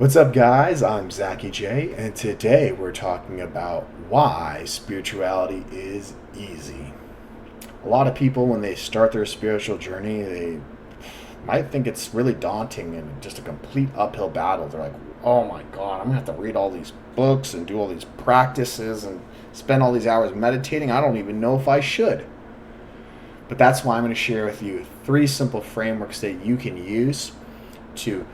What's up, guys? I'm Zachy J, and today we're talking about why spirituality is easy. A lot of people, when they start their spiritual journey, they might think it's really daunting and just a complete uphill battle. They're like, oh my God, I'm gonna have to read all these books and do all these practices and spend all these hours meditating. I don't even know if I should. But that's why I'm going to share with you 3 simple frameworks that you can use to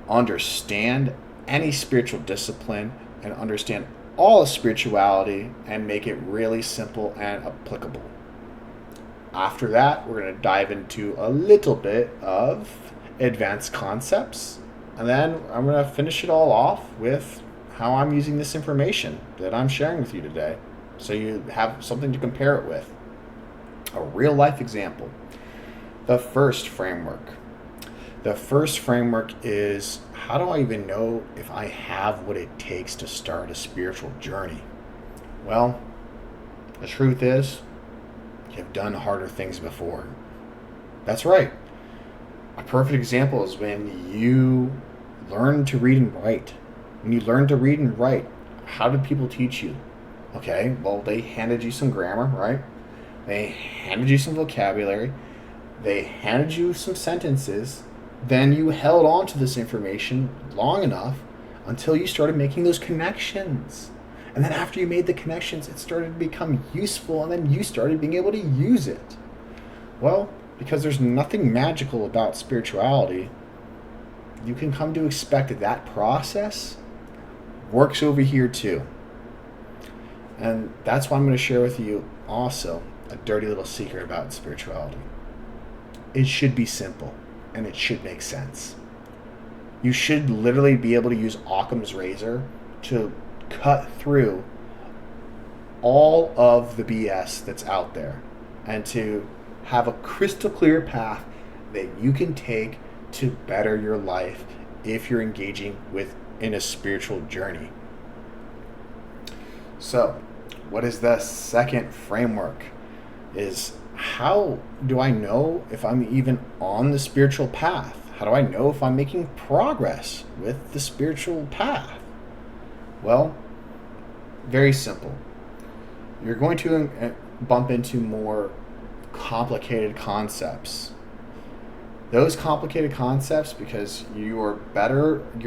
understand any spiritual discipline and understand all of spirituality and make it really simple and applicable. After that, we're going to dive into a little bit of advanced concepts, and then I'm going to finish it all off with how I'm using this information that I'm sharing with you today, so you have something to compare it with. A real life example. The first framework is, how do I even know if I have what it takes to start a spiritual journey? Well, the truth is, you've done harder things before. That's right. A perfect example is when you learn to read and write. When you learn to read and write, how did people teach you? Okay, well, they handed you some grammar, right? They handed you some vocabulary. They handed you some sentences. Then you held on to this information long enough until you started making those connections. And then after you made the connections, it started to become useful, and then you started being able to use it. Well, because there's nothing magical about spirituality, you can come to expect that process works over here too. And that's why I'm going to share with you also a dirty little secret about spirituality. It should be simple, and it should make sense. You should literally be able to use Occam's razor to cut through all of the BS that's out there and to have a crystal clear path that you can take to better your life if you're engaging in a spiritual journey. So, what is the second framework? Is how do I know if I'm even on the spiritual path? How do I know if I'm making progress with the spiritual path? Well, very simple. You're going to bump into more complicated concepts. Those complicated concepts, because you're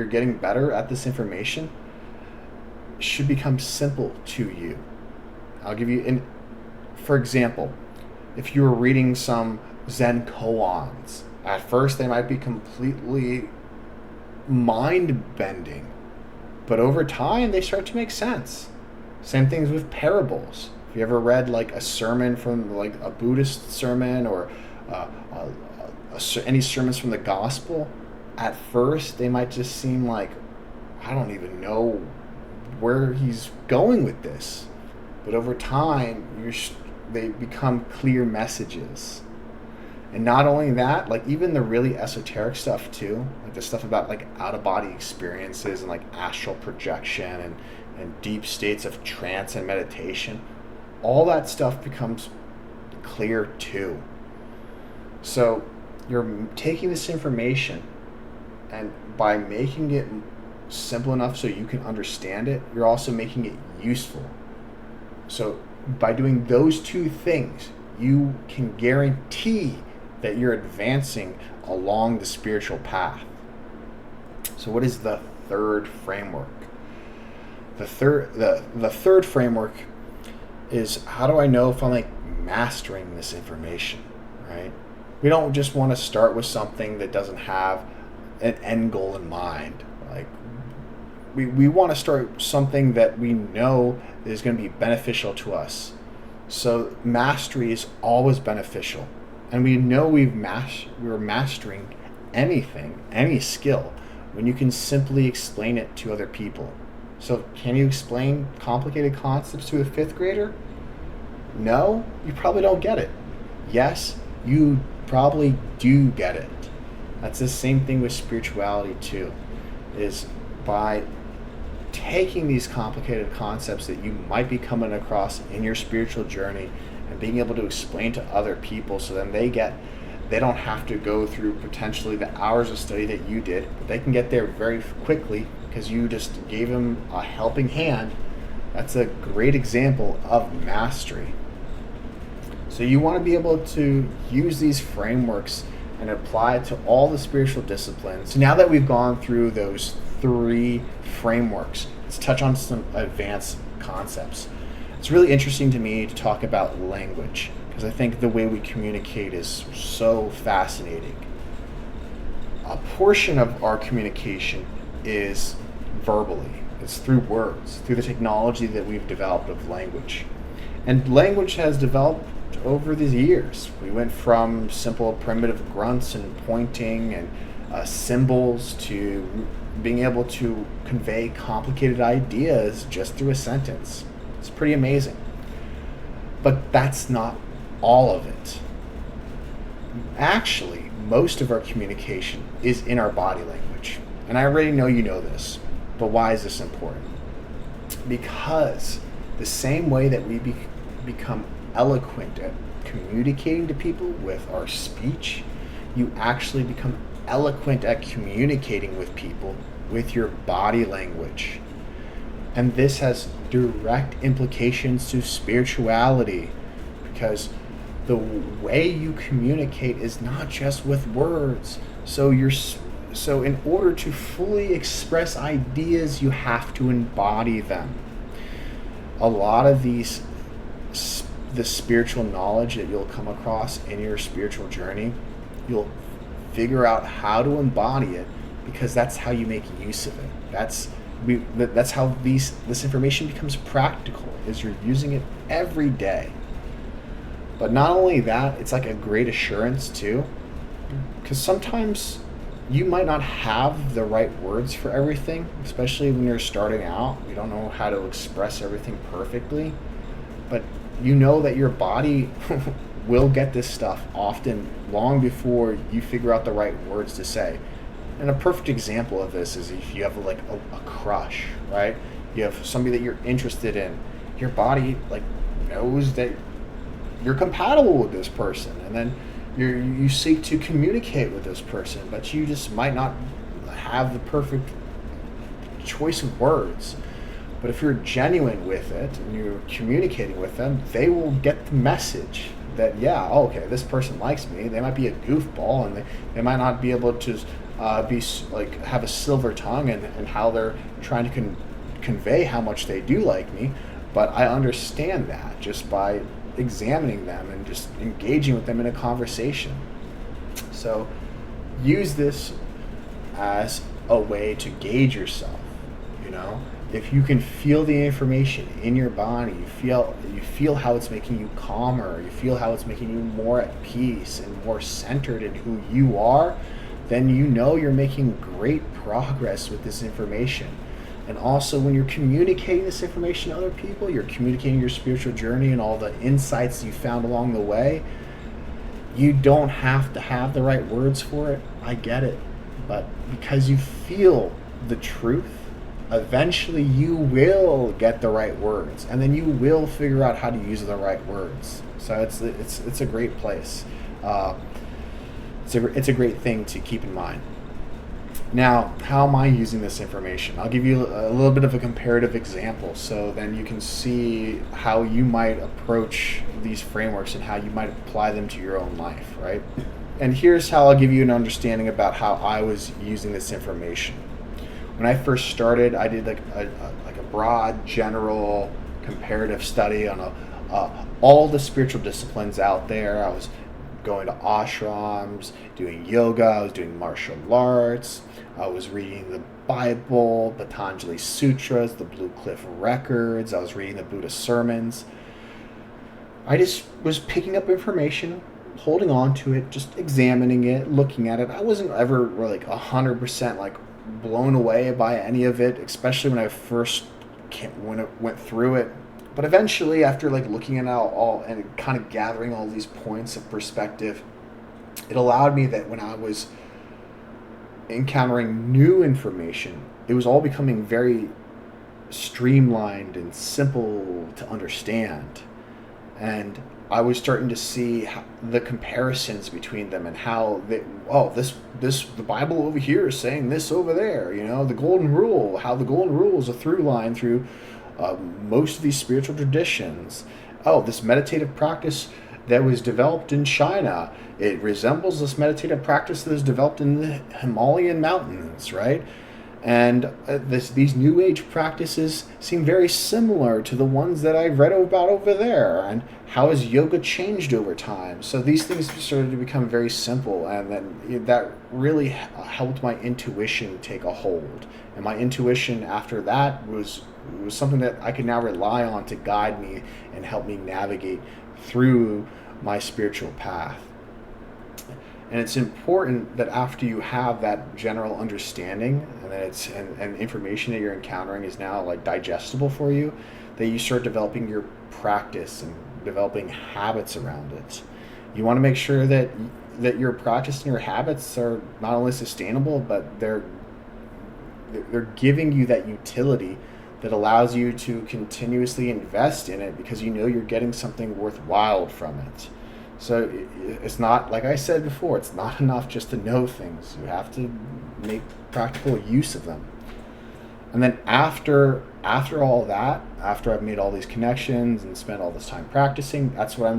getting better at this information, should become simple to you. I'll give you for example, if you were reading some Zen koans, at first they might be completely mind-bending, but over time they start to make sense. Same things with parables. If you ever read like a sermon from like a Buddhist sermon or any sermons from the gospel, at first they might just seem like, I don't even know where he's going with this. But over time, they become clear messages. And not only that, like even the really esoteric stuff too, like the stuff about like out-of-body experiences and like astral projection and deep states of trance and meditation, all that stuff becomes clear too. So you're taking this information, and by making it simple enough so you can understand it, you're also making it useful. So by doing those 2 things, you can guarantee that you're advancing along the spiritual path. So what is the third framework? The third framework is, how do I know if I'm like mastering this information, right? We don't just want to start with something that doesn't have an end goal in mind. Like we want to start something that we know is going to be beneficial to us. So mastery is always beneficial. And we know we're mastering anything, any skill, when you can simply explain it to other people. So can you explain complicated concepts to a 5th grader? No, you probably don't get it. Yes, you probably do get it. That's the same thing with spirituality too, is by taking these complicated concepts that you might be coming across in your spiritual journey and being able to explain to other people, so then they get They don't have to go through potentially the hours of study that you did, but they can get there very quickly because you just gave them a helping hand. That's a great example of mastery. So you want to be able to use these frameworks and apply it to all the spiritual disciplines. So now that we've gone through those 3 frameworks, let's touch on some advanced concepts. It's really interesting to me to talk about language because I think the way we communicate is so fascinating. A portion of our communication is verbally. It's through words, through the technology that we've developed of language. And language has developed over these years. We went from simple primitive grunts and pointing and symbols to being able to convey complicated ideas just through a sentence. It's pretty amazing. But that's not all of it. Actually, most of our communication is in our body language. And I already know you know this, but why is this important? Because the same way that we become eloquent at communicating to people with our speech, you actually become eloquent at communicating with people with your body language. And this has direct implications to spirituality because the way you communicate is not just with words. So in order to fully express ideas, you have to embody them. A lot of the spiritual knowledge that you'll come across in your spiritual journey, you'll figure out how to embody it because that's how you make use of it. That's how this information becomes practical, is you're using it every day. But not only that, it's like a great assurance too, because sometimes you might not have the right words for everything, especially when you're starting out. You don't know how to express everything perfectly, but you know that your body will get this stuff often long before you figure out the right words to say. And a perfect example of this is if you have like a crush, right? You have somebody that you're interested in. Your body like knows that you're compatible with this person, and then you seek to communicate with this person, but you just might not have the perfect choice of words. But if you're genuine with it and you're communicating with them, they will get the message that, yeah, okay, this person likes me. They might be a goofball, and they might not be able to be like have a silver tongue and how they're trying to convey how much they do like me. But I understand that just by examining them and just engaging with them in a conversation. So use this as a way to gauge yourself. If you can feel the information in your body, you feel how it's making you calmer, you feel how it's making you more at peace and more centered in who you are, then you know you're making great progress with this information. And also when you're communicating this information to other people, you're communicating your spiritual journey and all the insights you found along the way. You don't have to have the right words for it. I get it. But because you feel the truth, eventually you will get the right words, and then you will figure out how to use the right words. So it's a great place. It's a great thing to keep in mind. Now, how am I using this information? I'll give you a little bit of a comparative example, so then you can see how you might approach these frameworks and how you might apply them to your own life, right? And here's how I'll give you an understanding about how I was using this information. When I first started, I did like a broad, general, comparative study on all the spiritual disciplines out there. I was going to ashrams, doing yoga, I was doing martial arts, I was reading the Bible, Patanjali Sutras, the Blue Cliff Records, I was reading the Buddha sermons. I just was picking up information, holding on to it, just examining it, looking at it. I wasn't ever like 100% like blown away by any of it, especially when I first went through it. But eventually, after like looking at it all and kind of gathering all these points of perspective, it allowed me that when I was encountering new information, it was all becoming very streamlined and simple to understand. And I was starting to see the comparisons between them and how they, the Bible over here is saying this over there. You know, the golden rule, how the golden rule is a through line through most of these spiritual traditions. Oh, this meditative practice that was developed in China, it resembles this meditative practice that is developed in the Himalayan mountains, right? And these New Age practices seem very similar to the ones that I've read about over there. And how has yoga changed over time? So these things started to become very simple, and then that really helped my intuition take a hold. And my intuition after that was something that I could now rely on to guide me and help me navigate through my spiritual path. And it's important that after you have that general understanding and that and information that you're encountering is now like digestible for you, that you start developing your practice and developing habits around it. You want to make sure that your practice and your habits are not only sustainable, but they're giving you that utility that allows you to continuously invest in it because you know you're getting something worthwhile from it. So it's not, like I said before, it's not enough just to know things. You have to make practical use of them. And then after all that, after I've made all these connections and spent all this time practicing, that's what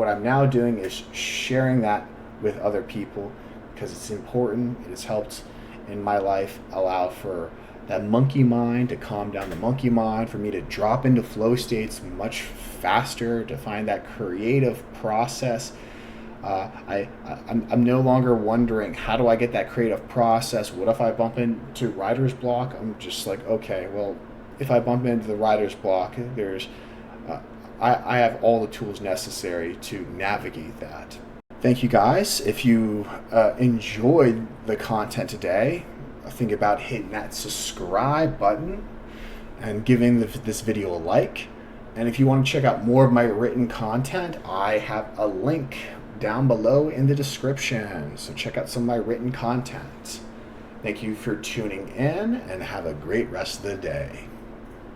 I'm now doing is sharing that with other people because it's important. It has helped in my life allow for that monkey mind to calm down the monkey mind, for me to drop into flow states much faster, to find that creative process. I'm no longer wondering, how do I get that creative process? What if I bump into writer's block? I'm just like, okay, well, if I bump into the writer's block, I have all the tools necessary to navigate that. Thank you guys. If you enjoyed the content today, think about hitting that subscribe button and giving this video a like. And if you want to check out more of my written content, I have a link down below in the description. So check out some of my written content. Thank you for tuning in and have a great rest of the day.